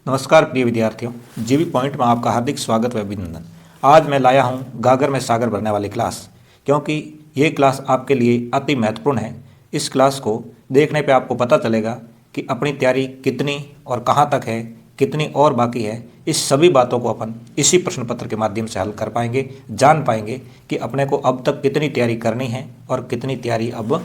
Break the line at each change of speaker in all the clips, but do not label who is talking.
नमस्कार प्रिय विद्यार्थियों, जीवी पॉइंट में आपका हार्दिक स्वागत व अभिनंदन। आज मैं लाया हूं गागर में सागर भरने वाली क्लास, क्योंकि ये क्लास आपके लिए अति महत्वपूर्ण है। इस क्लास को देखने पे आपको पता चलेगा कि अपनी तैयारी कितनी और कहां तक है, कितनी और बाकी है। इस सभी बातों को अपन इसी प्रश्न पत्र के माध्यम से हल कर पाएंगे, जान पाएंगे कि अपने को अब तक कितनी तैयारी करनी है और कितनी तैयारी अब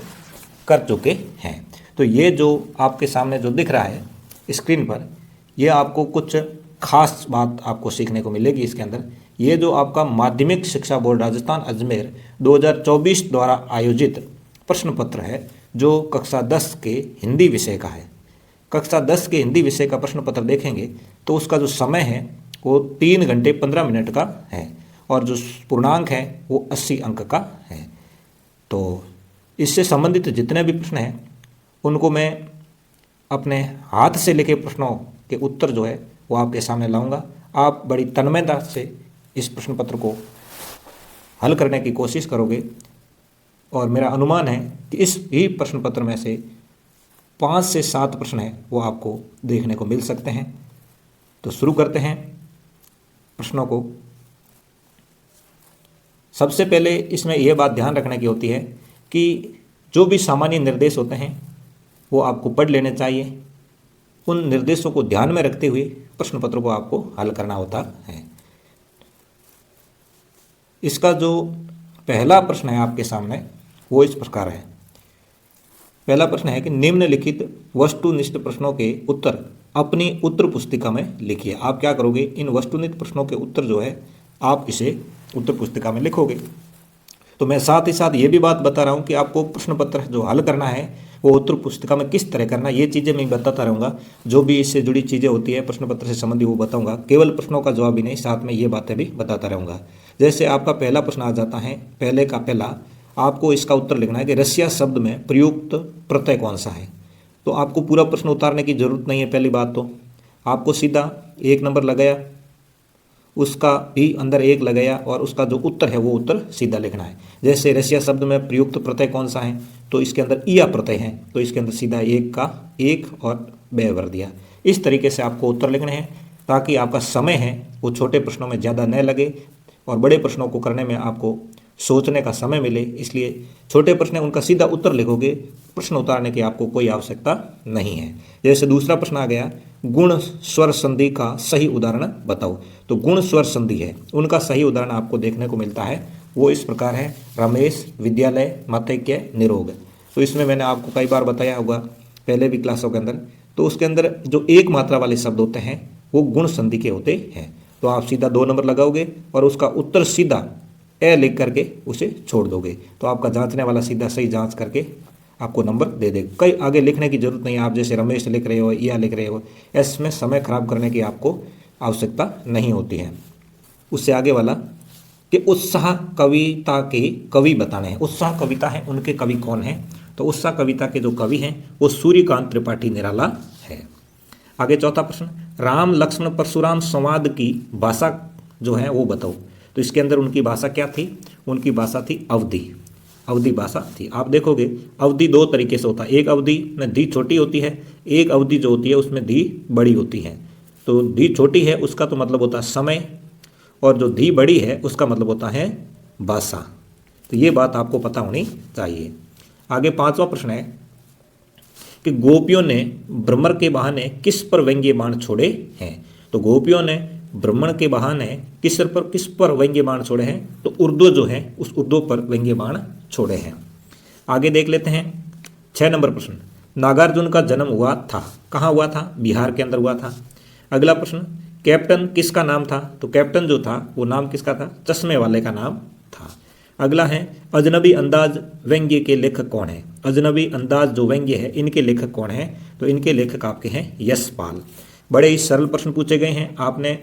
कर चुके हैं। तो ये जो आपके सामने जो दिख रहा है स्क्रीन पर, ये आपको कुछ खास बात आपको सीखने को मिलेगी इसके अंदर। ये जो आपका माध्यमिक शिक्षा बोर्ड राजस्थान अजमेर 2024 द्वारा आयोजित प्रश्न पत्र है, जो कक्षा 10 के हिंदी विषय का है। कक्षा 10 के हिंदी विषय का प्रश्न पत्र देखेंगे तो उसका जो समय है वो 3 घंटे 15 मिनट का है और जो पूर्णांक है वो 80 अंक का है। तो इससे संबंधित जितने भी प्रश्न हैं उनको मैं अपने हाथ से लिखे प्रश्नों के उत्तर जो है वो आपके सामने लाऊंगा। आप बड़ी तन्मयता से इस प्रश्न पत्र को हल करने की कोशिश करोगे और मेरा अनुमान है कि इस ही प्रश्न पत्र में से 5 से 7 प्रश्न हैं वो आपको देखने को मिल सकते हैं। तो शुरू करते हैं प्रश्नों को। सबसे पहले इसमें यह बात ध्यान रखने की होती है कि जो भी सामान्य निर्देश होते हैं वो आपको पढ़ लेने चाहिए। उन निर्देशों को ध्यान में रखते हुए प्रश्न पत्र को आपको हल करना होता है। इसका जो पहला प्रश्न है आपके सामने वो इस प्रकार है। पहला प्रश्न है कि निम्नलिखित वस्तुनिष्ठ प्रश्नों के उत्तर अपनी उत्तर पुस्तिका में लिखिए। आप क्या करोगे, इन वस्तुनिष्ठ प्रश्नों के उत्तर जो है आप इसे उत्तर पुस्तिका में लिखोगे। तो मैं साथ ही साथ ये भी बात बता रहा हूँ कि आपको प्रश्न पत्र जो हल करना है वो उत्तर पुस्तिका में किस तरह करना, ये चीज़ें मैं बताता रहूँगा। जो भी इससे जुड़ी चीज़ें होती है प्रश्न पत्र से संबंधी वो बताऊँगा। केवल प्रश्नों का जवाब ही नहीं, साथ में ये बातें भी बताता रहूँगा। जैसे आपका पहला प्रश्न आ जाता है, पहले का पहला, आपको इसका उत्तर लिखना है कि रसिया शब्द में प्रयुक्त प्रत्यय कौन सा है। तो आपको पूरा प्रश्न उतारने की जरूरत नहीं है। पहली बात तो आपको सीधा 1 नंबर लगाया, उसका भी अंदर 1 लगाया और उसका जो उत्तर है वो उत्तर सीधा लिखना है। जैसे रसिया शब्द में प्रयुक्त प्रत्यय कौन सा है, तो इसके अंदर इया प्रत्यय है, तो इसके अंदर सीधा 1 का 1 और ब भर दिया। इस तरीके से आपको उत्तर लिखने हैं ताकि आपका समय है वो छोटे प्रश्नों में ज़्यादा न लगे और बड़े प्रश्नों को करने में आपको सोचने का समय मिले। इसलिए छोटे प्रश्न उनका सीधा उत्तर लिखोगे, प्रश्न उतारने की आपको कोई आवश्यकता नहीं है। जैसे दूसरा प्रश्न आ गया, गुण स्वर संधि का सही उदाहरण बताओ। तो गुण स्वर संधि है, उनका सही उदाहरण आपको देखने को मिलता है, वो इस प्रकार है, रमेश, विद्यालय, मतैक्य, निरोग। तो इसमें मैंने आपको कई बार बताया होगा पहले भी क्लासों के अंदर। तो उसके अंदर जो एक मात्रा वाले शब्द होते हैं वो गुण संधि के होते हैं। तो आप सीधा 2 नंबर लगाओगे और उसका उत्तर सीधा ए लिख करके उसे छोड़ दोगे। तो आपका जांचने वाला सीधा सही जांच करके आपको नंबर दे देगा। कई आगे लिखने की जरूरत नहीं है। आप जैसे रमेश लिख रहे हो या लिख रहे हो, इसमें समय खराब करने की आपको आवश्यकता नहीं होती है। उससे आगे वाला कि उत्साह कविता के कवि बताने हैं। उत्साह कविता है, उनके कवि कौन हैं? तो उत्साह कविता के जो कवि हैं वो सूर्यकांत त्रिपाठी निराला है। आगे चौथा प्रश्न, राम लक्ष्मण परशुराम संवाद की भाषा जो है वो बताओ। तो इसके अंदर उनकी भाषा क्या थी? उनकी भाषा थी अवधी, अवधी भाषा थी। आप देखोगे अवधि 2 तरीके से होता है। एक अवधि में धी छोटी होती है, एक अवधि जो होती है उसमें धी बड़ी होती है। तो धी छोटी है उसका तो मतलब होता है समय, और जो धी बड़ी है उसका मतलब होता है भाषा। तो ये बात आपको पता होनी चाहिए। आगे 5वां प्रश्न है कि गोपियों ने भ्रमर के बहाने किस पर व्यंग्य बाण छोड़े हैं। तो गोपियों ने भ्रमण के बहाने किस पर व्यंग्य बाण छोड़े हैं? तो उर्दू जो है उस उर्दू पर व्यंग्य बाण छोड़े हैं। आगे देख लेते हैं 6 नंबर प्रश्न, नागार्जुन का जन्म हुआ था, कहाँ हुआ था? बिहार के अंदर हुआ था। अगला प्रश्न, कैप्टन किसका नाम था? तो कैप्टन जो था वो नाम किसका था? चश्मे वाले का नाम था। अगला है, अजनबी अंदाज व्यंग्य के लेखक कौन है? अजनबी अंदाज जो व्यंग्य है इनके लेखक कौन है? तो इनके लेखक आपके हैं यशपाल। बड़े ही सरल प्रश्न पूछे गए हैं। आपने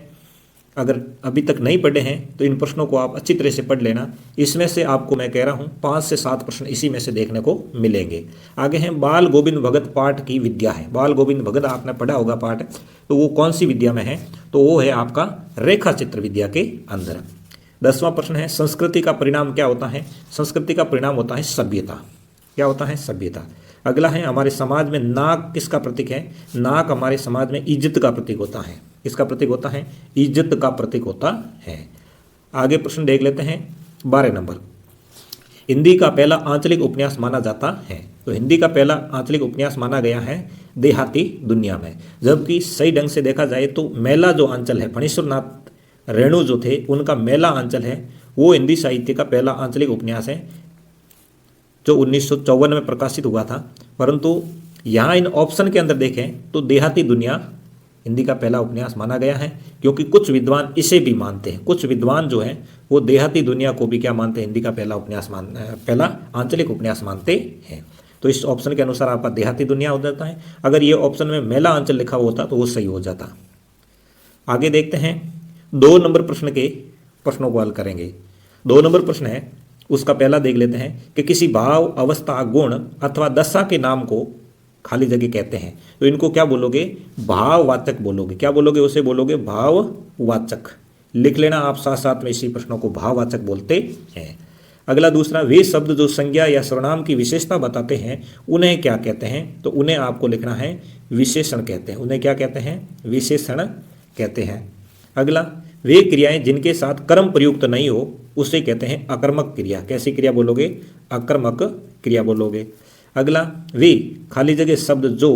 अगर अभी तक नहीं पढ़े हैं तो इन प्रश्नों को आप अच्छी तरह से पढ़ लेना। इसमें से आपको मैं कह रहा हूँ 5 से 7 प्रश्न इसी में से देखने को मिलेंगे। आगे हैं, बाल गोविंद भगत पाठ की विद्या है। बाल गोविंद भगत आपने पढ़ा होगा पाठ, तो वो कौन सी विद्या में है? तो वो है आपका रेखा चित्र विद्या के अंदर। 10वां प्रश्न है, संस्कृति का परिणाम क्या होता है? संस्कृति का परिणाम होता है सभ्यता। क्या होता है? सभ्यता। अगला है, हमारे समाज में नाक किसका प्रतीक है? नाक हमारे समाज में इज्जत का प्रतीक होता है। इसका प्रतीक होता है, इज्जत का प्रतीक होता है। आगे प्रश्न देख लेते हैं 12 नंबर। हिंदी का पहला आंचलिक उपन्यास माना जाता है। तो हिंदी का पहला आंचलिक उपन्यास माना गया है देहाती दुनिया में, जबकि सही ढंग से देखा जाए तो मेला जो अंचल है, फणीश्वर नाथ रेणु जो थे उनका मेला अंचल है, वो हिंदी साहित्य का पहला आंचलिक उपन्यास है जो 1954 में प्रकाशित हुआ था। परंतु यहाँ इन ऑप्शन के अंदर देखें तो देहाती दुनिया हिंदी का पहला उपन्यास माना गया है, क्योंकि कुछ विद्वान इसे भी मानते हैं। कुछ विद्वान जो हैं वो देहाती दुनिया को भी क्या मानते हैं, हिंदी का पहला आंचलिक उपन्यास मानते हैं। तो इस ऑप्शन के अनुसार आपका देहाती दुनिया हो जाता है। अगर ये ऑप्शन में मेला अंचल लिखा हुआ होता तो वो सही हो जाता। आगे देखते हैं 2 नंबर प्रश्न के प्रश्नों को हल करेंगे। 2 नंबर प्रश्न है, उसका पहला देख लेते हैं कि किसी भाव, अवस्था, गुण अथवा दशा के नाम को खाली जगह कहते हैं। तो इनको क्या बोलोगे, भाववाचक बोलोगे। क्या बोलोगे, उसे बोलोगे भाववाचक। लिख लेना आप साथ साथ में, इसी प्रश्नों को भाववाचक बोलते हैं। अगला दूसरा, वे शब्द जो संज्ञा या सर्वनाम की विशेषता बताते हैं उन्हें क्या कहते हैं। तो उन्हें आपको लिखना है विशेषण कहते हैं। उन्हें क्या कहते हैं, विशेषण कहते हैं। अगला, वे क्रियाएं जिनके साथ कर्म प्रयुक्त नहीं हो उसे कहते हैं अकर्मक क्रिया। कैसी क्रिया बोलोगे, अकर्मक क्रिया बोलोगे। अगला, वे खाली जगह शब्द जो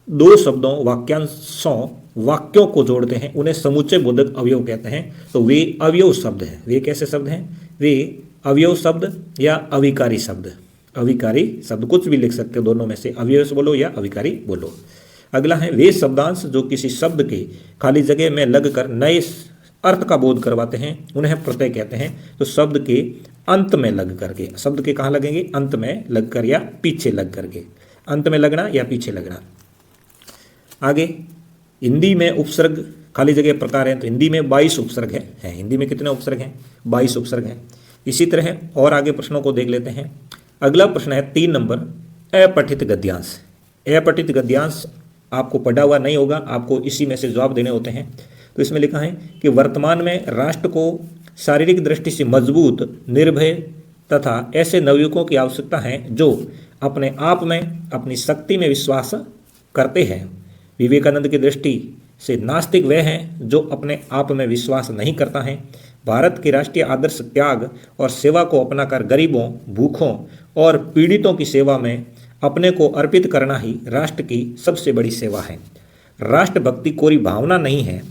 2 शब्दों, वाक्यांशों, वाक्यों को जोड़ते हैं उन्हें समुच्चय बोधक अवयव कहते हैं। तो वे अवयव शब्द हैं। वे कैसे शब्द हैं, वे अवयव शब्द या अविकारी शब्द। अविकारी शब्द कुछ भी लिख सकते हो, दोनों में से अवयव बोलो या अविकारी बोलो। अगला है, वे शब्दांश जो किसी शब्द के खाली जगह में लगकर नए अर्थ का बोध करवाते हैं उन्हें प्रत्यय कहते हैं। तो शब्द के अंत में लग करके, शब्द के कहाँ लगेंगे, अंत में लगकर या पीछे लग करके, अंत में लगना या पीछे लगना। आगे, हिंदी में उपसर्ग खाली जगह प्रकार है। तो हिंदी में 22 उपसर्ग है। हिंदी में कितने उपसर्ग हैं, 22 उपसर्ग हैं। इसी तरह और आगे प्रश्नों को देख लेते हैं। अगला प्रश्न है 3 नंबर, अपठित गद्यांश। अपठित गद्यांश आपको पढ़ा हुआ नहीं होगा, आपको इसी में से जवाब देने होते हैं। तो इसमें लिखा है कि वर्तमान में राष्ट्र को शारीरिक दृष्टि से मजबूत, निर्भय तथा ऐसे नवयुवकों की आवश्यकता है जो अपने आप में, अपनी शक्ति में विश्वास करते हैं। विवेकानंद की दृष्टि से नास्तिक वह है जो अपने आप में विश्वास नहीं करता है। भारत के राष्ट्रीय आदर्श त्याग और सेवा को अपनाकर गरीबों, भूखों और पीड़ितों की सेवा में अपने को अर्पित करना ही राष्ट्र की सबसे बड़ी सेवा है। राष्ट्रभक्ति कोरी भावना नहीं है,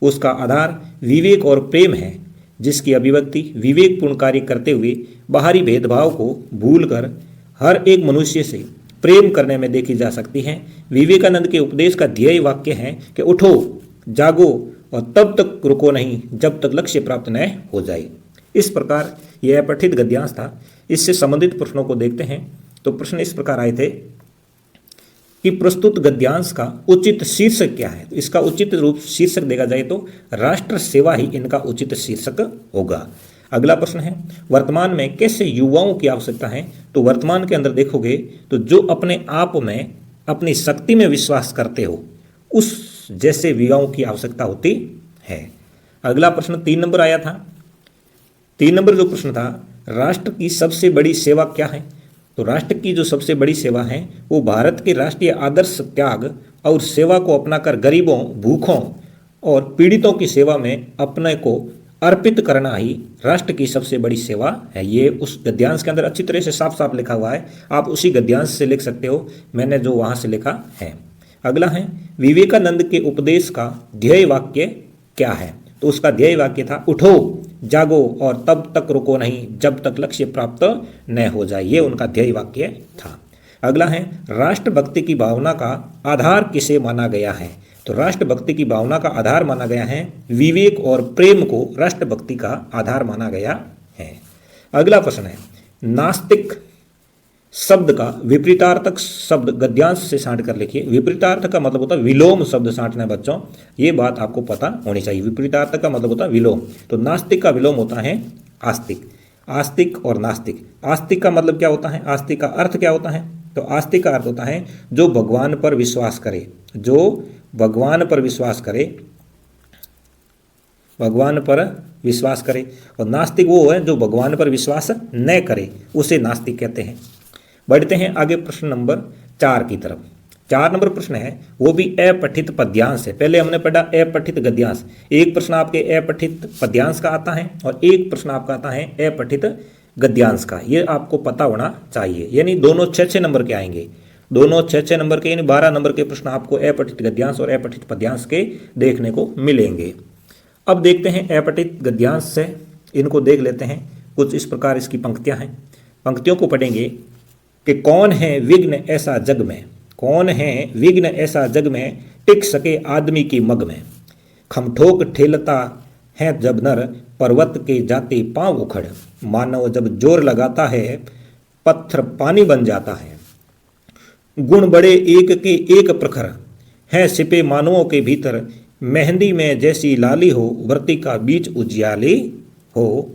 उसका आधार विवेक और प्रेम है, जिसकी अभिव्यक्ति विवेकपूर्ण कार्य करते हुए बाहरी भेदभाव को भूलकर हर एक मनुष्य से प्रेम करने में देखी जा सकती है। विवेकानंद के उपदेश का ध्येय वाक्य है कि उठो, जागो और तब तक रुको नहीं जब तक लक्ष्य प्राप्त न हो जाए। इस प्रकार यह अपठित गद्यांश था। इससे संबंधित प्रश्नों को देखते हैं। तो प्रश्न इस प्रकार आए थे कि प्रस्तुत गद्यांश का उचित शीर्षक क्या है। तो इसका उचित रूप शीर्षक देखा जाए तो राष्ट्र सेवा ही इनका उचित शीर्षक होगा। अगला प्रश्न है, वर्तमान में कैसे युवाओं की आवश्यकता है। तो वर्तमान के अंदर देखोगे तो जो अपने आप में, अपनी शक्ति में विश्वास करते हो उस जैसे युवाओं की आवश्यकता होती है। अगला प्रश्न 3 नंबर आया था। 3 नंबर जो प्रश्न था, राष्ट्र की सबसे बड़ी सेवा क्या है। तो राष्ट्र की जो सबसे बड़ी सेवा है वो भारत के राष्ट्रीय आदर्श त्याग और सेवा को अपनाकर गरीबों, भूखों और पीड़ितों की सेवा में अपने को अर्पित करना ही राष्ट्र की सबसे बड़ी सेवा है। ये उस गद्यांश के अंदर अच्छी तरह से साफ साफ लिखा हुआ है, आप उसी गद्यांश से लिख सकते हो, मैंने जो वहाँ से लिखा है। अगला है, विवेकानंद के उपदेश का ध्येय वाक्य क्या है। तो उसका ध्येय वाक्य था, उठो, जागो और तब तक रुको नहीं जब तक लक्ष्य प्राप्त न हो जाए। ये उनका ध्येय वाक्य था। अगला है, राष्ट्रभक्ति की भावना का आधार किसे माना गया है। तो राष्ट्रभक्ति की भावना का आधार माना गया है विवेक और प्रेम को राष्ट्रभक्ति का आधार माना गया है। अगला प्रश्न है, नास्तिक शब्द का विपरीतार्थक शब्द गद्यांश से छांट कर लिखिए। विपरीतार्थ का मतलब होता है विलोम शब्द छांटना बच्चों, ये बात आपको पता होनी चाहिए। विपरीतार्थ का मतलब होता है विलोम। तो नास्तिक का विलोम होता है आस्तिक। आस्तिक और नास्तिक। आस्तिक का मतलब क्या होता है, आस्तिक का अर्थ क्या होता है। तो आस्तिक का अर्थ होता है जो भगवान पर विश्वास करे, जो भगवान पर विश्वास करे, भगवान पर विश्वास करे। और नास्तिक वो है जो भगवान पर विश्वास न करे, उसे नास्तिक कहते हैं। बढ़ते हैं आगे प्रश्न नंबर 4 की तरफ। 4 नंबर प्रश्न है वो भी अपठित पद्यांश है। पहले हमने पढ़ा अपठित गद्यांश, एक प्रश्न आपके अपठित पद्यांश का आता है और एक प्रश्न आपका आता है अपठित गद्यांश का। ये आपको पता होना चाहिए, यानी दोनों 6-6 नंबर के आएंगे, दोनों 6-6 नंबर के, यानी 12 नंबर के प्रश्न आपको अपठित गद्यांश और अपठित पद्यांश के देखने को मिलेंगे। अब देखते हैं अपठित गद्यांश से, इनको देख लेते हैं। कुछ इस प्रकार इसकी पंक्तियां हैं, पंक्तियों को पढ़ेंगे कि कौन है विघ्न ऐसा जग में, कौन है विघ्न ऐसा जग में, टिक सके आदमी की मग में। खमठोक ठेलता है जब नर, पर्वत के जाते पांव उखड़। मानव जब जोर लगाता है, पत्थर पानी बन जाता है। गुण बड़े एक के एक प्रखर, है सिपे मानवों के भीतर। मेहंदी में जैसी लाली हो, व्रती का बीच उजियाली हो।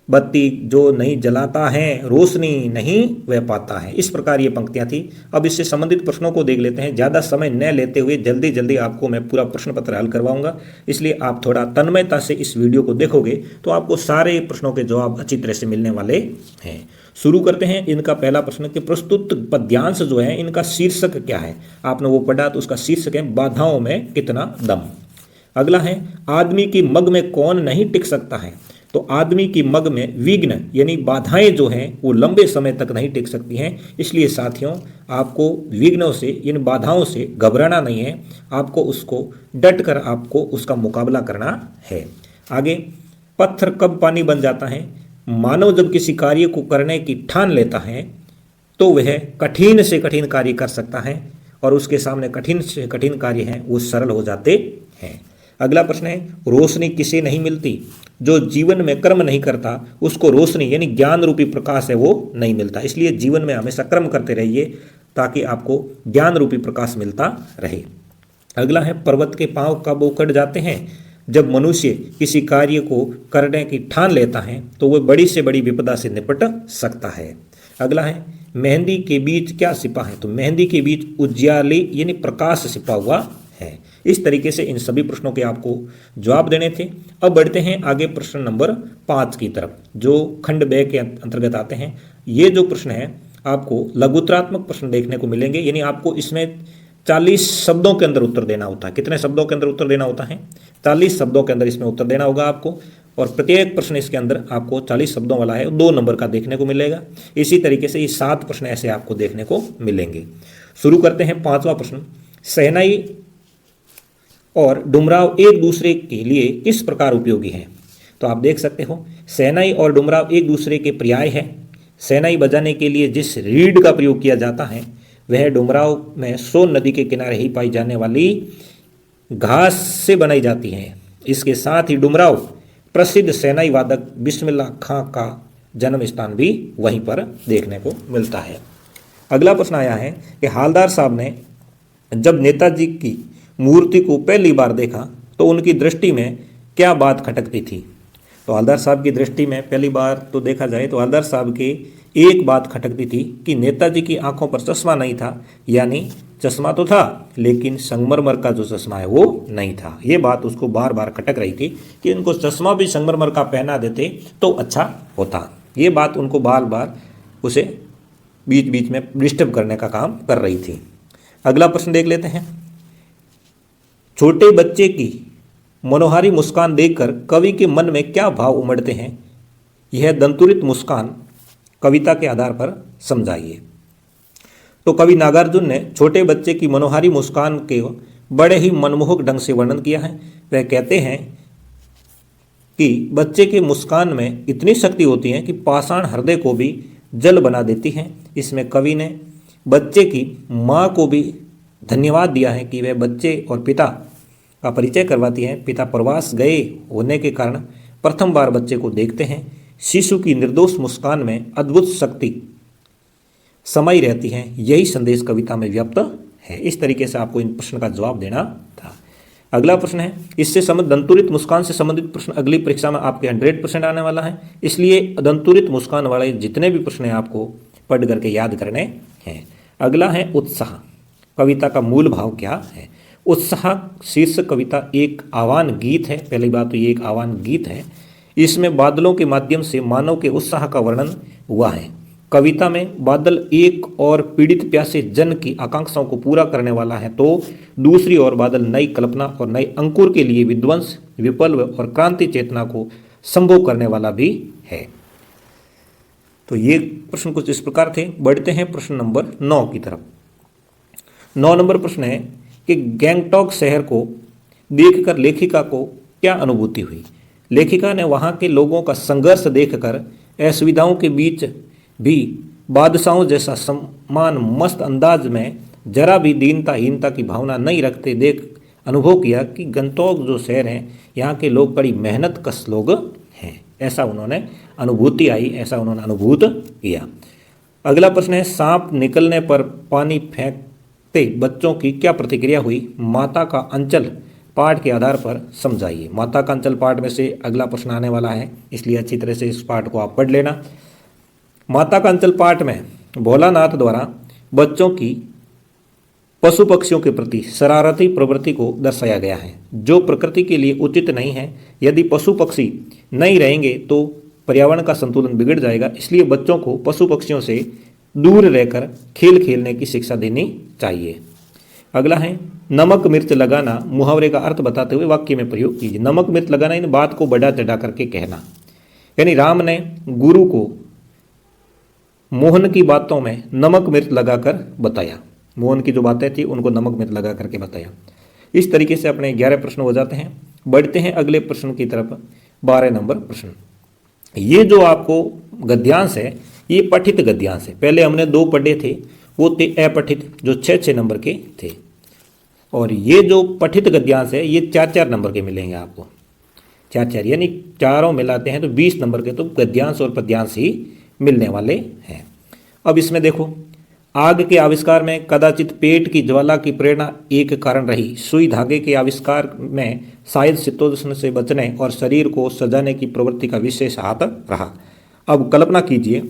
बत्ती जो नहीं जलाता है, रोशनी नहीं वह पाता है। इस प्रकार ये पंक्तियां थी। अब इससे संबंधित प्रश्नों को देख लेते हैं। ज़्यादा समय न लेते हुए जल्दी जल्दी आपको मैं पूरा प्रश्न पत्र हल करवाऊंगा, इसलिए आप थोड़ा तन्मयता से इस वीडियो को देखोगे तो आपको सारे प्रश्नों के जवाब अच्छी तरह से मिलने वाले हैं। शुरू करते हैं। इनका पहला प्रश्न कि प्रस्तुत पद्यांश जो है इनका शीर्षक क्या है। आपने वो पढ़ा तो उसका शीर्षक है बाधाओं में कितना दम। अगला है आदमी की मग में कौन नहीं टिक सकता है। तो आदमी की मग में विघ्न यानी बाधाएं जो हैं वो लंबे समय तक नहीं टिक सकती हैं। इसलिए साथियों आपको विघ्नों से, इन बाधाओं से घबराना नहीं है, आपको उसको डट कर आपको उसका मुकाबला करना है। आगे, पत्थर कब पानी बन जाता है। मानव जब किसी कार्य को करने की ठान लेता है तो वह कठिन से कठिन कार्य कर सकता है और उसके सामने कठिन से कठिन कार्य हैं वो सरल हो जाते हैं। अगला प्रश्न है रोशनी किसे नहीं मिलती। जो जीवन में कर्म नहीं करता उसको रोशनी यानी ज्ञान रूपी प्रकाश है वो नहीं मिलता। इसलिए जीवन में हमेशा कर्म करते रहिए ताकि आपको ज्ञान रूपी प्रकाश मिलता रहे। अगला है पर्वत के पांव कब उखड़ जाते हैं। जब मनुष्य किसी कार्य को करने की ठान लेता है तो वह बड़ी से बड़ी विपदा से निपट सकता है। अगला है मेहंदी के बीच क्या छिपा है। तो मेहंदी के बीच उज्याली यानी प्रकाश छिपा हुआ है। इस तरीके से इन सभी प्रश्नों के आपको जवाब देने थे। अब बढ़ते हैं आगे प्रश्न नंबर 5 की तरफ जो खंड ब के अंतर्गत आते हैं। ये जो प्रश्न है आपको लघुत्तरात्मक प्रश्न देखने को मिलेंगे, यानी आपको इसमें 40 शब्दों के अंदर उत्तर देना होता है। कितने शब्दों के अंदर उत्तर देना होता है। 40 शब्दों के अंदर इसमें उत्तर देना होगा आपको, और प्रत्येक प्रश्न इसके अंदर आपको 40 शब्दों वाला है, 2 नंबर का देखने को मिलेगा। इसी तरीके से ये 7 प्रश्न ऐसे आपको देखने को मिलेंगे। शुरू करते हैं 5वां प्रश्न। शहनाई और डुमराव एक दूसरे के लिए किस प्रकार उपयोगी हैं। तो आप देख सकते हो शहनाई और डुमराव एक दूसरे के पर्याय है। शहनाई बजाने के लिए जिस रीड का प्रयोग किया जाता है वह डुमराव में सोन नदी के किनारे ही पाई जाने वाली घास से बनाई जाती है। इसके साथ ही डुमराव प्रसिद्ध शहनाई वादक बिस्मिल्लाह खां का जन्म स्थान भी वहीं पर देखने को मिलता है। अगला प्रश्न आया है कि हालदार साहब ने जब नेताजी की मूर्ति को पहली बार देखा तो उनकी दृष्टि में क्या बात खटकती थी। तो हवलदार साहब की दृष्टि में पहली बार तो देखा जाए तो हवलदार साहब की एक बात खटकती थी कि नेताजी की आंखों पर चश्मा नहीं था, यानी चश्मा तो था लेकिन संगमरमर का जो चश्मा है वो नहीं था। ये बात उसको बार बार खटक रही थी कि उनको चश्मा भी संगमरमर का पहना देते तो अच्छा होता। ये बात उनको बार बार उसे बीच बीच में डिस्टर्ब करने का काम कर रही थी। अगला प्रश्न देख लेते हैं। छोटे बच्चे की मनोहारी मुस्कान देखकर कवि के मन में क्या भाव उमड़ते हैं, यह दंतुरित मुस्कान कविता के आधार पर समझाइए। तो कवि नागार्जुन ने छोटे बच्चे की मनोहारी मुस्कान के बड़े ही मनमोहक ढंग से वर्णन किया है। वह कहते हैं कि बच्चे के मुस्कान में इतनी शक्ति होती है कि पाषाण हृदय को भी जल बना देती है। इसमें कवि ने बच्चे की माँ को भी धन्यवाद दिया है कि वह बच्चे और पिता का परिचय करवाती है। पिता प्रवास गए होने के कारण प्रथम बार बच्चे को देखते हैं। शिशु की निर्दोष मुस्कान में अद्भुत शक्ति समाई रहती है, यही संदेश कविता में व्याप्त है। इस तरीके से आपको इन प्रश्न का जवाब देना था। अगला प्रश्न है, इससे संबंधित दंतुरित मुस्कान से संबंधित प्रश्न अगली परीक्षा में आपके 100% आने वाला है। इसलिए दंतुरित मुस्कान वाले जितने भी प्रश्न हैं आपको पढ़ करके याद करने हैं। अगला है उत्साह। कविता का मूल भाव क्या है। उत्साह शीर्षक कविता एक आह्वान गीत है। पहली बात तो ये एक आह्वान गीत है। इसमें बादलों के माध्यम से मानव के उत्साह का वर्णन हुआ है। कविता में बादल एक और पीड़ित प्यासे जन की आकांक्षाओं को पूरा करने वाला है, तो दूसरी ओर बादल नई कल्पना और नए अंकुर के लिए विध्वंस, विप्लव और क्रांति चेतना को संभव करने वाला भी है। तो ये प्रश्न कुछ इस प्रकार थे। बढ़ते हैं प्रश्न नंबर 9 की तरफ। 9 नंबर प्रश्न है कि गैंगटॉक शहर को देखकर लेखिका को क्या अनुभूति हुई। लेखिका ने वहाँ के लोगों का संघर्ष देखकर असुविधाओं के बीच भी बादशाहों जैसा सम्मान मस्त अंदाज में जरा भी दीनता की भावना नहीं रखते देख अनुभव किया कि गंगटॉक जो शहर है यहाँ के लोग बड़ी मेहनत कश लोग हैं, ऐसा उन्होंने अनुभूति आई, ऐसा उन्होंने अनुभूत किया। अगला प्रश्न है सांप निकलने पर पानी फेंकते बच्चों की क्या प्रतिक्रिया हुई। माता का अंचल पाठ के आधार पर समझाइए। माता का अंचल पाठ में से अगला प्रश्न आने वाला है, इसलिए अच्छी तरह से इस पाठ को आप पढ़ लेना। माता का अंचल पाठ में भोलानाथ द्वारा बच्चों की पशु पक्षियों के प्रति शरारती प्रवृत्ति को दर्शाया गया है, जो प्रकृति के लिए उचित नहीं है। यदि पशु पक्षी नहीं रहेंगे तो पर्यावरण का संतुलन बिगड़ जाएगा, इसलिए बच्चों को पशु पक्षियों से दूर रहकर खेल खेलने की शिक्षा देनी चाहिए। अगला है नमक मिर्च लगाना, मुहावरे का अर्थ बताते हुए वाक्य में प्रयोग कीजिए। नमक मिर्च लगाना इन बात को बढ़ा चढ़ा करके कहना, यानी राम ने गुरु को मोहन की बातों में नमक मिर्च लगाकर बताया। मोहन की जो बातें थी उनको नमक मिर्च लगा करके बताया। इस तरीके से अपने 11 प्रश्न हो जाते हैं। बढ़ते हैं अगले प्रश्न की तरफ। 12 नंबर प्रश्न, ये जो आपको गद्यांश है ये पठित गद्यांश है। पहले हमने 2 पढ़े थे, वो थे अपठित जो 6-6 नंबर के थे, और ये जो पठित गद्यांश है ये 4-4 नंबर के मिलेंगे आपको। 4-4 यानी चारों मिलाते हैं तो 20 नंबर के तो गद्यांश और पद्यांश ही मिलने वाले हैं। अब इसमें देखो, आग के आविष्कार में कदाचित पेट की ज्वाला की प्रेरणा एक कारण रही। सुई धागे के आविष्कार में शायद शीतोष्ण से बचने और शरीर को सजाने की प्रवृत्ति का विशेष हाथ रहा। अब कल्पना कीजिए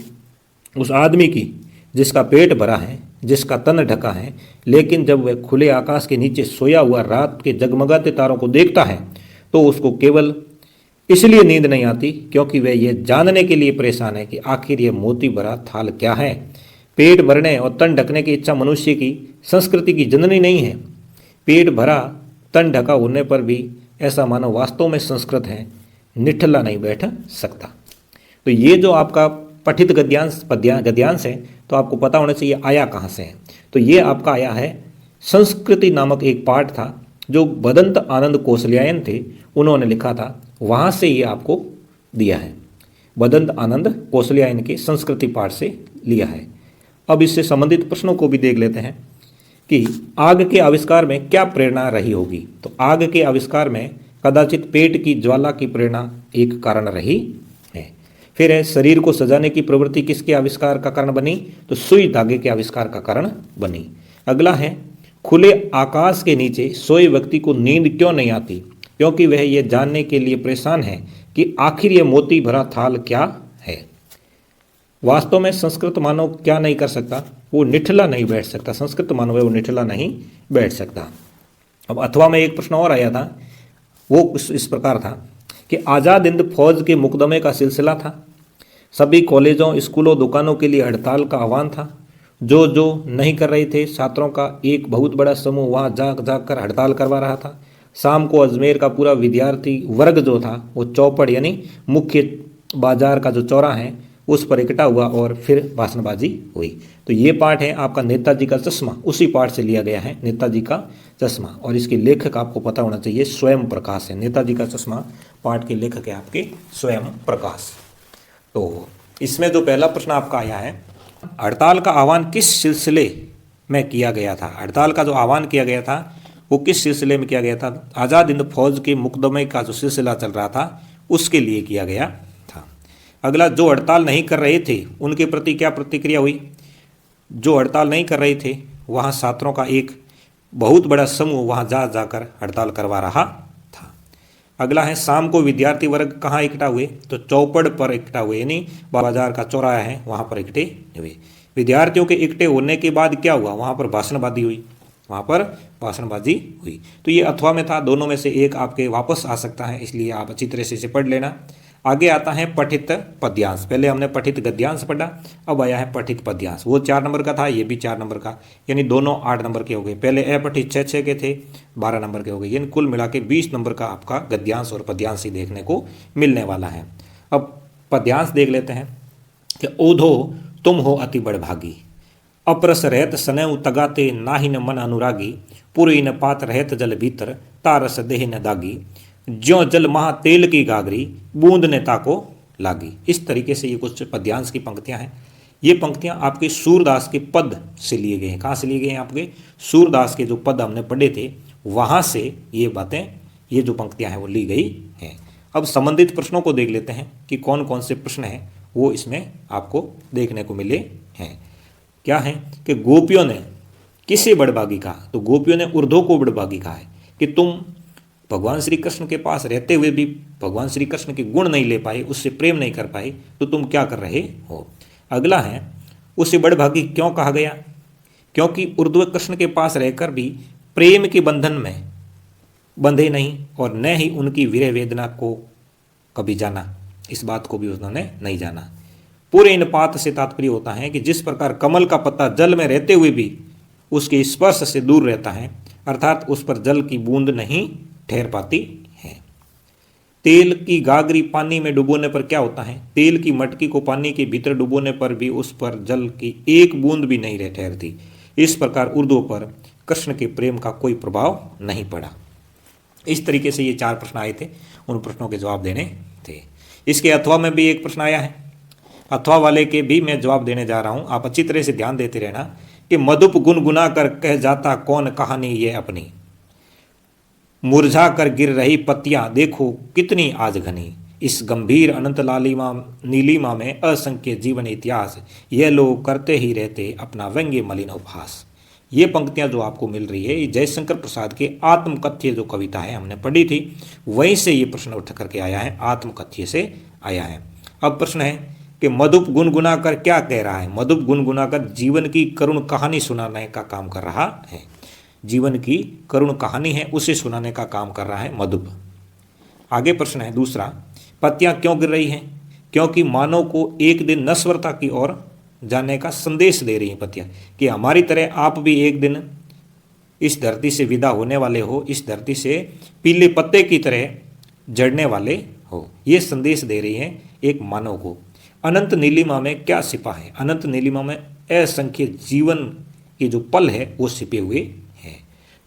उस आदमी की जिसका पेट भरा है, जिसका तन ढका है, लेकिन जब वह खुले आकाश के नीचे सोया हुआ रात के जगमगाते तारों को देखता है तो उसको केवल इसलिए नींद नहीं आती क्योंकि वह यह जानने के लिए परेशान है कि आखिर यह मोती भरा थाल क्या है। पेट भरने और तन ढकने की इच्छा मनुष्य की संस्कृति की जननी नहीं है। पेट भरा तन ढका होने पर भी ऐसा मानव वास्तव में संस्कृत है, निठल्ला नहीं बैठ सकता। तो ये जो आपका पठित गद्यांश है तो आपको पता होना चाहिए आया कहाँ से है। तो ये आपका आया है संस्कृति नामक एक पाठ था जो बदंत आनंद कौशल्यायन थे, उन्होंने लिखा था, वहाँ से ये आपको दिया है। बदंत आनंद कौशल्यायन के संस्कृति पाठ से लिया है। अब इससे संबंधित प्रश्नों को भी देख लेते हैं कि आग के आविष्कार में क्या प्रेरणा रही होगी। तो आग के आविष्कार में कदाचित पेट की ज्वाला की प्रेरणा एक कारण रही है। फिर है शरीर को सजाने की प्रवृत्ति किसके आविष्कार का कारण बनी, तो सुई धागे के आविष्कार का कारण बनी। अगला है खुले आकाश के नीचे सोए व्यक्ति को नींद क्यों नहीं आती, क्योंकि वह यह जानने के लिए परेशान है कि आखिर यह मोती भरा थाल क्या है। वास्तव में संस्कृत मानव क्या नहीं कर सकता, वो निठला नहीं बैठ सकता। संस्कृत मानव है वो निठला नहीं बैठ सकता। अब अथवा में एक प्रश्न और आया था, वो इस प्रकार था कि आज़ाद हिंद फौज के मुकदमे का सिलसिला था। सभी कॉलेजों, स्कूलों, दुकानों के लिए हड़ताल का आह्वान था। जो नहीं कर रहे थे छात्रों का एक बहुत बड़ा समूह वहाँ जाग कर हड़ताल करवा रहा था। शाम को अजमेर का पूरा विद्यार्थी वर्ग जो था वो चौपड़ यानी मुख्य बाजार का जो चौराहा है उस पर इकट्ठा हुआ और फिर भाषणबाजी हुई। तो ये पाठ है आपका नेताजी का चश्मा, उसी पाठ से लिया गया है, नेताजी का चश्मा। और इसके लेखक आपको पता होना चाहिए स्वयं प्रकाश है। नेताजी का चश्मा पाठ के लेखक है आपके स्वयं प्रकाश। तो इसमें जो पहला प्रश्न आपका आया है, हड़ताल का आह्वान किस सिलसिले में किया गया था। हड़ताल का जो आह्वान किया गया था वो किस सिलसिले में किया गया था। आज़ाद हिंद फौज के मुकदमे का जो सिलसिला चल रहा था उसके लिए किया गया था। अगला, जो हड़ताल नहीं कर रहे थे उनके प्रति क्या प्रतिक्रिया हुई। जो हड़ताल नहीं कर रहे थे वहाँ छात्रों का एक बहुत बड़ा समूह वहाँ जाकर हड़ताल करवा रहा था। अगला है, शाम को विद्यार्थी वर्ग कहाँ इकट्ठा हुए, तो चौपड़ पर इकट्ठा हुए, यानी बाजार का चौराहा है वहाँ पर इकट्ठे हुए। विद्यार्थियों के इकट्ठे होने के बाद क्या हुआ, वहाँ पर भाषणबाजी हुई, वहाँ पर भाषणबाजी हुई। तो ये अथवा में था, दोनों में से एक आपके वापस आ सकता है, इसलिए आप अच्छी तरह से इसे पढ़ लेना। आगे आता है पठित पद्यांश। पहले हमने पठित गद्यांश पढ़ा, अब आया है पठित पद्यांश। वो 4 नंबर का था, ये भी 4 नंबर का, यानी दोनों 8 नंबर के हो गए। पहले अपठित 6 के थे, 12 नंबर के हो गए, यानी कुल मिला के 20 नंबर का आपका गद्यांश और पद्यांश ही देखने को मिलने वाला है। अब पद्यांश देख लेते हैं कि ओधो तुम हो अति बड़भागी, अपरस रहत सनैव तगाते नाहि न मन अनुरागी, पुरी न पात रहत जल भीतर तारस देह न दागी, ज्यों जल महा तेल की गागरी बूंद ने ताको लागी। इस तरीके से ये कुछ पद्यांश की पंक्तियां हैं। ये पंक्तियां आपके सूरदास के पद से लिए गए हैं। कहाँ से लिए गए हैं? आपके सूरदास के जो पद हमने पढ़े थे वहाँ से ये बातें, ये जो पंक्तियां हैं वो ली गई हैं। अब संबंधित प्रश्नों को देख लेते हैं कि कौन कौन से प्रश्न हैं वो इसमें आपको देखने को मिले हैं। क्या है कि गोपियों ने किसे बड़भागी कहा? तो गोपियों ने उर्धो को बड़भागी कहा है कि तुम भगवान श्री कृष्ण के पास रहते हुए भी भगवान श्री कृष्ण के गुण नहीं ले पाए, उससे प्रेम नहीं कर पाए, तो तुम क्या कर रहे हो। अगला है उसे बड़भागी क्यों कहा गया? क्योंकि उर्ध्व कृष्ण के पास रहकर भी प्रेम के बंधन में बंधे नहीं और न ही उनकी विरह वेदना को कभी जाना, इस बात को भी उन्होंने नहीं जाना। पूरे इन पात से तात्पर्य होता है कि जिस प्रकार कमल का पत्ता जल में रहते हुए भी उसके स्पर्श से दूर रहता है, अर्थात उस पर जल की बूंद नहीं ठहर पाती है। तेल की गागरी पानी में डुबोने पर क्या होता है? तेल की मटकी को पानी के भीतर डुबोने पर भी उस पर जल की एक बूंद भी नहीं रह ठहरती। इस प्रकार उर्दू पर कृष्ण के प्रेम का कोई प्रभाव नहीं पड़ा। इस तरीके से ये 4 प्रश्न आए थे, उन प्रश्नों के जवाब देने थे। इसके अथवा में भी एक प्रश्न आया है, अथवा वाले के भी मैं जवाब देने जा रहा हूं। आप अच्छी तरह से ध्यान देते रहना कि मधुप गुनगुना कर कह जाता कौन कहानी ये अपनी, मुरझा कर गिर रही पत्तियां देखो कितनी आज घनी, इस गंभीर अनंत लालिमा नीलिमा में असंख्य जीवन इतिहास, ये लोग करते ही रहते अपना व्यंग्य मलिन उपहास। ये पंक्तियां जो आपको मिल रही है ये जयशंकर प्रसाद के आत्मकथ्य जो कविता है हमने पढ़ी थी, वहीं से ये प्रश्न उठ करके आया है, आत्मकथ्य से आया है। अब प्रश्न है कि मधुप गुनगुना कर क्या कह रहा है? मधुप गुनगुना कर जीवन की करुण कहानी सुनाने का काम कर रहा है। जीवन की करुण कहानी है उसे सुनाने का काम कर रहा है मधुप। आगे प्रश्न है दूसरा, पत्तियां क्यों गिर रही हैं? क्योंकि मानव को एक दिन नश्वरता की ओर जाने का संदेश दे रही हैं पत्तियां, कि हमारी तरह आप भी एक दिन इस धरती से विदा होने वाले हो, इस धरती से पीले पत्ते की तरह जड़ने वाले हो। ये संदेश दे रही हैं एक मानव को। अनंत नीलिमा में क्या छिपा है? अनंत नीलिमा में असंख्य जीवन के जो पल है वो छिपे हुए हैं।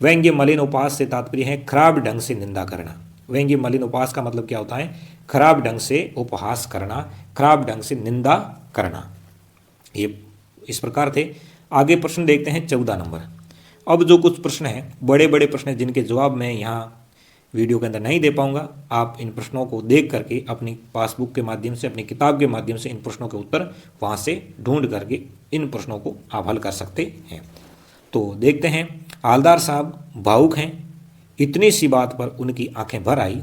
व्यंग्य मलिन उपहास से तात्पर्य है खराब ढंग से निंदा करना। व्यंग्य मलिन उपहास का मतलब क्या होता है? खराब ढंग से उपहास करना, खराब ढंग से निंदा करना। ये इस प्रकार थे। आगे प्रश्न देखते हैं 14 नंबर। अब जो कुछ प्रश्न हैं बड़े बड़े प्रश्न हैं जिनके जवाब मैं यहाँ वीडियो के अंदर नहीं दे पाऊंगा। आप इन प्रश्नों को देख करके अपनी पासबुक के माध्यम से, अपनी किताब के माध्यम से इन प्रश्नों के उत्तर वहाँ से ढूंढ करके इन प्रश्नों को आप हल कर सकते हैं। तो देखते हैं। हालदार साहब भावुक हैं, इतनी सी बात पर उनकी आंखें भर आई।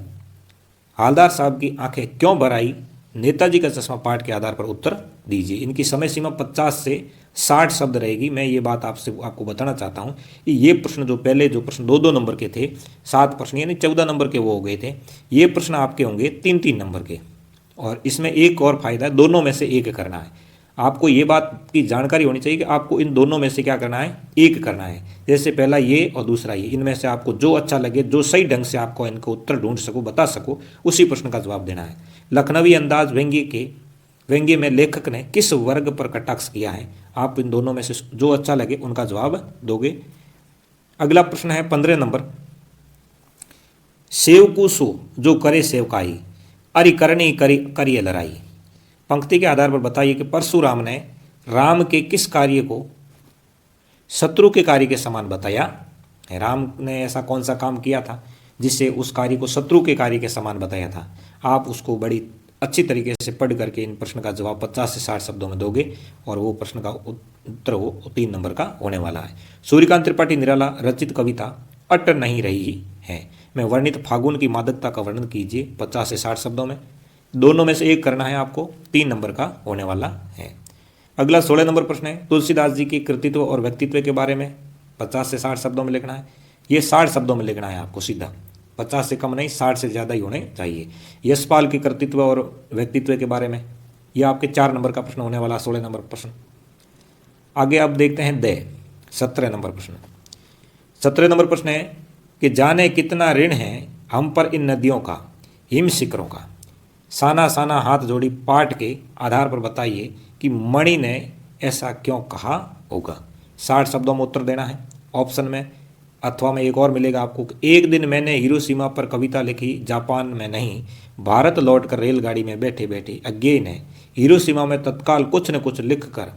हालदार साहब की आंखें क्यों भर आई? नेताजी का चश्मा पाठ के आधार पर उत्तर दीजिए। इनकी समय सीमा 50 से 60 शब्द रहेगी। मैं ये बात आपको बताना चाहता हूँ कि ये प्रश्न जो पहले जो प्रश्न 2-2 नंबर के थे, 7 प्रश्न यानी 14 नंबर के वो हो गए थे। ये प्रश्न आपके होंगे 3-3 नंबर के। और इसमें एक और फायदा है, दोनों में से एक करना है। आपको ये बात की जानकारी होनी चाहिए कि आपको इन दोनों में से क्या करना है? एक करना है। जैसे पहला ये और दूसरा ये, इनमें से आपको जो अच्छा लगे, जो सही ढंग से आपको इनको उत्तर ढूंढ सको, बता सको, उसी प्रश्न का जवाब देना है। लखनवी अंदाज व्यंग्य में लेखक ने किस वर्ग पर कटाक्ष किया है? आप इन दोनों में से जो अच्छा लगे उनका जवाब दोगे। अगला प्रश्न है 15 नंबर। सेवकु सो जो करे सेवकाई, अरि करनी करिए लड़ाई। पंक्ति के आधार पर बताइए कि परशुराम ने राम के किस कार्य को शत्रु के कार्य के समान बताया है? राम ने ऐसा कौन सा काम किया था जिससे उस कार्य को शत्रु के कार्य के समान बताया था? आप उसको बड़ी अच्छी तरीके से पढ़ करके इन प्रश्न का जवाब 50 से 60 शब्दों में दोगे और वो प्रश्न का उत्तर वो 3 नंबर का होने वाला है। सूर्यकांत त्रिपाठी निराला रचित कविता अट नहीं रही है में वर्णित फागुन की मादकता का वर्णन कीजिए 50 से 60 शब्दों में। दोनों में से एक करना है आपको, 3 नंबर का होने वाला है। अगला 16 नंबर प्रश्न है तुलसीदास जी के कृतित्व और व्यक्तित्व के बारे में 50 से 60 शब्दों में लिखना है। ये 60 शब्दों में लिखना है आपको सीधा। 50 से कम नहीं, 60 से ज़्यादा ही होने चाहिए। यशपाल के कर्तृत्व और व्यक्तित्व के बारे में, यह आपके 4 नंबर का प्रश्न होने वाला, 16 नंबर प्रश्न। आगे आप देखते हैं 17 नंबर प्रश्न। 17 नंबर प्रश्न है कि जाने कितना ऋण है हम पर इन नदियों का, हिम शिखरों का, साना साना हाथ जोड़ी पाठ के आधार पर बताइए कि मणि ने ऐसा क्यों कहा होगा। 60 शब्दों में उत्तर देना है। ऑप्शन में अथवा में एक और मिलेगा आपको कि एक दिन मैंने हिरोशिमा पर कविता लिखी, जापान में नहीं, भारत लौटकर रेलगाड़ी में बैठे बैठे अज्ञेय ने हिरोशिमा में तत्काल कुछ न कुछ लिख कर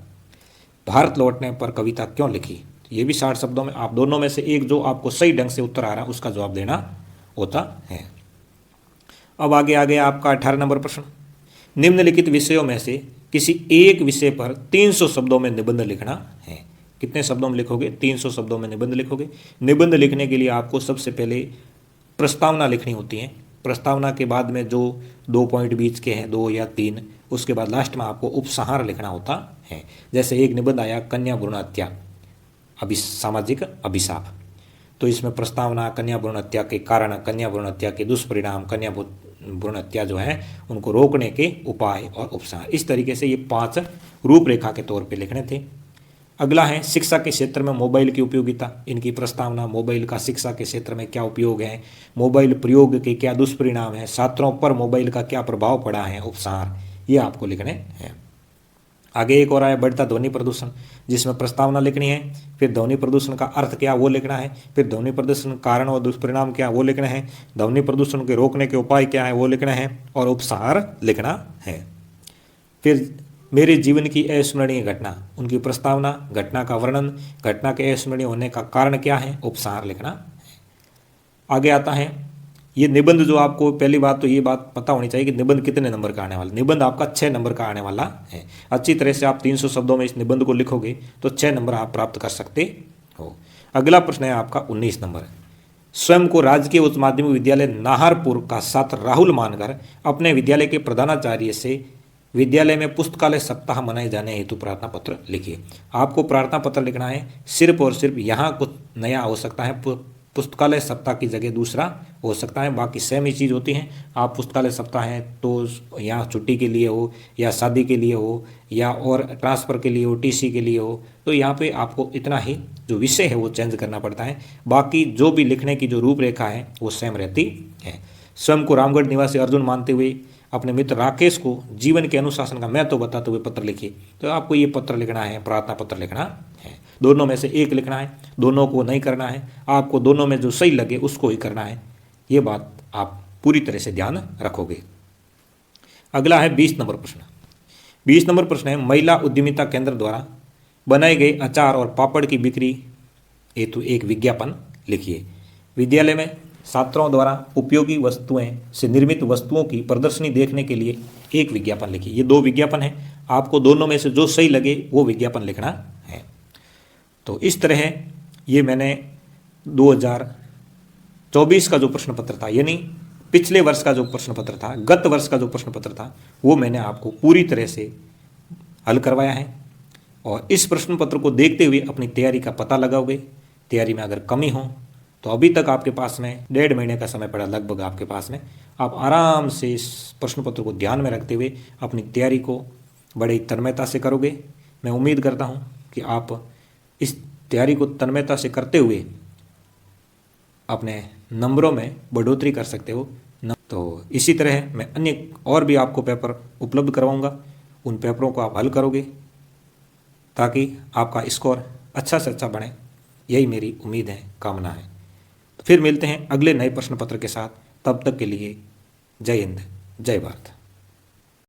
भारत लौटने पर कविता क्यों लिखी। ये भी 60 शब्दों में, आप दोनों में से एक जो आपको सही ढंग से उत्तर आ रहा है उसका जवाब देना होता है। अब आगे आ गया आपका 18 नंबर प्रश्न। निम्नलिखित विषयों में से किसी एक विषय पर 300 शब्दों में निबंध लिखना है। कितने शब्दों में लिखोगे? 300 शब्दों में निबंध लिखोगे। निबंध लिखने के लिए आपको सबसे पहले प्रस्तावना लिखनी होती है। प्रस्तावना के बाद में जो 2 पॉइंट बीच के हैं, 2 या 3, उसके बाद लास्ट में आपको उपसंहार लिखना होता है। जैसे एक निबंध आया कन्या भ्रूण हत्या सामाजिक अभिशाप, तो इसमें प्रस्तावना कन्या भ्रूण हत्या के कारण, कन्या भ्रूण हत्या के दुष्परिणाम, कन्या भ्रूण हत्या जो है उनको रोकने के उपाय और उपसंहार, इस तरीके से ये 5 रूपरेखा के तौर पे लिखने थे। अगला है शिक्षा के क्षेत्र में मोबाइल की उपयोगिता। इनकी प्रस्तावना, मोबाइल का शिक्षा के क्षेत्र में क्या उपयोग है, मोबाइल प्रयोग के क्या दुष्परिणाम है, छात्रों पर मोबाइल का क्या प्रभाव पड़ा है, उपसंहार, ये आपको लिखने हैं। आगे एक और आया बढ़ता ध्वनि प्रदूषण, जिसमें प्रस्तावना लिखनी है, फिर ध्वनि प्रदूषण का अर्थ क्या वो लिखना है, फिर ध्वनि प्रदूषण कारण और दुष्परिणाम क्या वो लिखना है, ध्वनि प्रदूषण के रोकने के उपाय क्या है वो लिखना है, और उपसंहार लिखना है। फिर मेरे जीवन की अविस्मरणीय घटना, उनकी प्रस्तावना, घटना का वर्णन, घटना के अविस्मरणीय होने का कारण क्या है, उपसंहार लिखना है। आगे आता है ये निबंध, जो आपको पहली बात तो ये बात पता होनी चाहिए कि निबंध कितने नंबर का आने वाला। निबंध आपका 6 नंबर का आने वाला है। अच्छी तरह से आप 300 शब्दों में इस निबंध को लिखोगे तो 6 नंबर आप प्राप्त कर सकते हो। अगला प्रश्न है आपका 19 नंबर। स्वयं को राजकीय उच्च माध्यमिक विद्यालय नाहरपुर का छात्र राहुल मानकर अपने विद्यालय के प्रधानाचार्य से विद्यालय में पुस्तकालय सप्ताह मनाए जाने हेतु प्रार्थना पत्र लिखिए। आपको प्रार्थना पत्र लिखना है। सिर्फ और सिर्फ यहाँ कुछ नया हो सकता है, पुस्तकालय सप्ताह की जगह दूसरा हो सकता है, बाकी सेम ही चीज़ होती हैं। आप पुस्तकालय सप्ताह है तो यहाँ छुट्टी के लिए हो, या शादी के लिए हो, या और ट्रांसफ़र के लिए हो, टीसी के लिए हो, तो यहाँ पे आपको इतना ही जो विषय है वो चेंज करना पड़ता है। बाकी जो भी लिखने की जो रूपरेखा है वो सेम रहती है। स्वयं को रामगढ़ निवासी अर्जुन मानते हुए अपने मित्र राकेश को जीवन के अनुशासन का महत्व बताते हुए पत्र लिखिए। तो आपको ये पत्र लिखना है, प्रार्थना पत्र लिखना है। दोनों में से एक लिखना है, दोनों को नहीं करना है। आपको दोनों में जो सही लगे उसको ही करना है। ये बात आप पूरी तरह से ध्यान रखोगे। अगला है 20 नंबर प्रश्न। 20 नंबर प्रश्न है महिला उद्यमिता केंद्र द्वारा बनाए गए अचार और पापड़ की बिक्री हेतु एक विज्ञापन लिखिए। विद्यालय में छात्रों द्वारा उपयोगी वस्तुएं से निर्मित वस्तुओं की प्रदर्शनी देखने के लिए एक विज्ञापन लिखिए। ये 2 विज्ञापन है, आपको दोनों में से जो सही लगे वो विज्ञापन लिखना है। तो इस तरह ये मैंने 2024 का जो प्रश्न पत्र था, यानी पिछले वर्ष का जो प्रश्न पत्र था, गत वर्ष का जो प्रश्न पत्र था, वो मैंने आपको पूरी तरह से हल करवाया है। और इस प्रश्न पत्र को देखते हुए अपनी तैयारी का पता लगाओगे। तैयारी में अगर कमी हो तो अभी तक आपके पास में 1.5 महीने का समय पड़ा लगभग आपके पास में। आप आराम से इस प्रश्न पत्र को ध्यान में रखते हुए अपनी तैयारी को बड़े तन्मयता से करोगे। मैं उम्मीद करता हूँ कि आप इस तैयारी को तन्मयता से करते हुए अपने नंबरों में बढ़ोतरी कर सकते हो। तो इसी तरह मैं अन्य और भी आपको पेपर उपलब्ध करवाऊँगा, उन पेपरों को आप हल करोगे ताकि आपका स्कोर अच्छा से अच्छा बने। यही मेरी उम्मीद है, कामना है। फिर मिलते हैं अगले नए प्रश्न पत्र के साथ। तब तक के लिए जय हिंद, जय भारत।